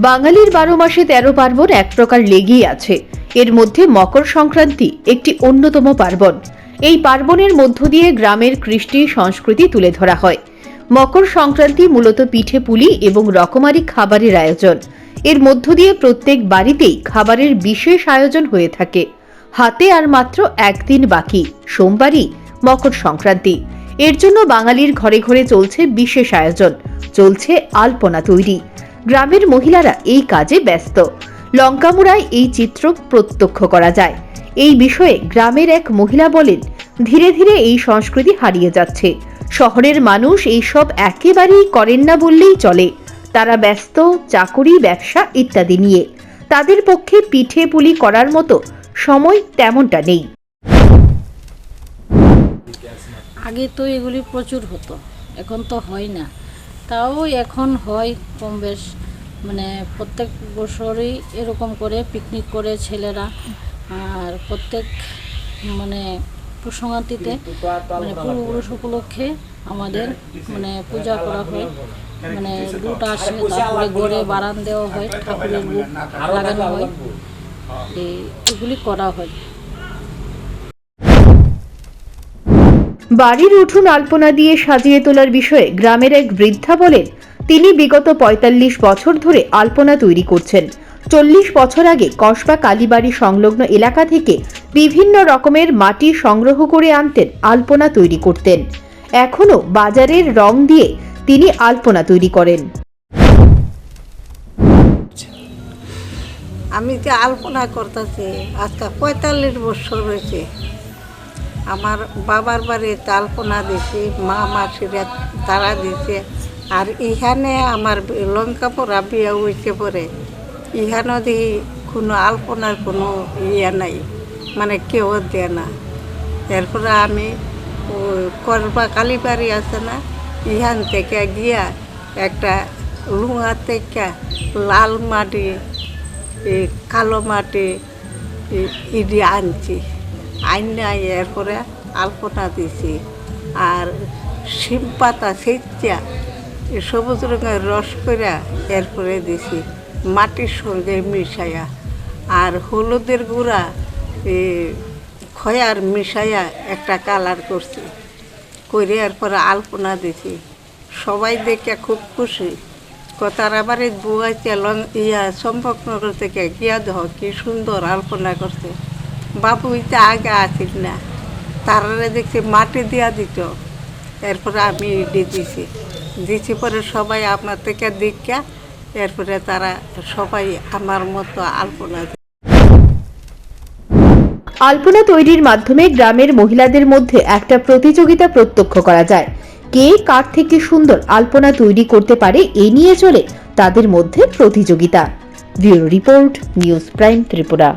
বাঙালির 12 মাসে 13 পার্বণ এক প্রকার লেগেই আছে। এর মধ্যে মকর সংক্রান্তি একটি অন্যতম পার্বণ। এই পার্বণের মধ্য দিয়ে গ্রামের কৃষ্টি সংস্কৃতি তুলে ধরা হয়। মকর সংক্রান্তি মূলত পিঠে পুলি এবং রকমারি খাবারের আয়োজন। এর মধ্য দিয়ে প্রত্যেক বাড়িতেই খাবারের বিশেষ আয়োজন হয়ে থাকে। হাতে আর মাত্র একদিন বাকি, সোমবারই মকর সংক্রান্তি। এর জন্য বাঙালির ঘরে ঘরে চলছে বিশেষ আয়োজন, চলছে আলপনা তৈরি। গ্রামের মহিলারা এই কাজে ব্যস্ত। লঙ্কামুড়ায় এই চিত্র প্রত্যক্ষ করা যায়। এই বিষয়ে গ্রামের এক মহিলা বলেন, ধীরে ধীরে এই সংস্কৃতি হারিয়ে যাচ্ছে। শহরের মানুষ এইসব একেবারেই করেন না বললেই চলে। তারা ব্যস্ত চাকুরি, ব্যবসা ইত্যাদি নিয়ে। তাদের পক্ষে পিঠে পুলি করার মতো সময় তেমনটা নেই। আগে তো এগুলি প্রচুর হতো, এখন তো হয় না। তাও এখন হয় কম বেশ, মানে প্রত্যেক বছরই এরকম করে পিকনিক করে ছেলেরা। আর প্রত্যেক মানে সংক্রান্তিতে মানে পূর্বপুরুষ উপলক্ষে আমাদের মানে পূজা করা হয়, মানে লুট আসে, তারপরে গড়ে বারান দেওয়া হয়, ঠাকুরের রূপ লাগানো হয়, এগুলি করা হয়। বাড়ির উঠোন আলপনা দিয়ে সাজিয়ে তোলার বিষয়ে গ্রামের এক বৃদ্ধা বলেন, তিনি বিগত ৪৫ বছর ধরে আলপনা তৈরি করছেন। ৪০ বছর আগে কসবা কালীবাড়ি সংলগ্ন এলাকা থেকে বিভিন্ন রকমের মাটি সংগ্রহ করে আনতেন, আলপনা তৈরি করতেন। এখনো বাজারের রং দিয়ে তিনি আলপনা তৈরি করেন। আমি যে আলপনা করতেছি আজকে ৪৫ বছর হয়েছে। আমার বাবার বাড়িতে আলপনা দিছি, মা মাসিরা তারা দিছে। আর এখানে আমার লঙ্কাপুরা বিয়ে হয়েছে পরে এখানেও দেখি কোনো আলপনার কোনো ইয়ে নাই, মানে কেউ দেয় না। এরপরে আমি করবা কালীবাড়ি আছে না, এখান থেকে গিয়া একটা লুঙা থেকে লাল মাটি, কালো মাটি ইডি আনছি, আইনা এরপরে আলপনা দিছি। আর শিম পাতা সেচা সবুজ রঙের রস করে এরপরে দিছি মাটির সঙ্গে মিশাইয়া। আর হলুদের গুঁড়া খয়ার মিশাইয়া একটা কালার করছি, করে এরপরে আলপনা দিছি। সবাই দেখে খুব খুশি। তারা বাড়ি বুয়াইতে চম্পকনগর থেকে গিয়া দেহ কি সুন্দর আলপনা করছে। বাবু ইতে আগে আসিল না, তারা দেখছি মাটি দিয়া দিত। এরপরে আমি দিছি পরে সবাই আমার থেকে দীক্ষা, এরপরে তারা সবাই আমার মতো আলপনা। আলপনা তৈরির মাধ্যমে গ্রামের মহিলাদের মধ্যে একটা প্রতিযোগিতা প্রত্যক্ষ করা যায়। কে কার থেকে সুন্দর আলপনা তৈরি করতে পারে এ নিয়ে চলে তাদের মধ্যে প্রতিযোগিতা। Bureau report, news prime Tripura.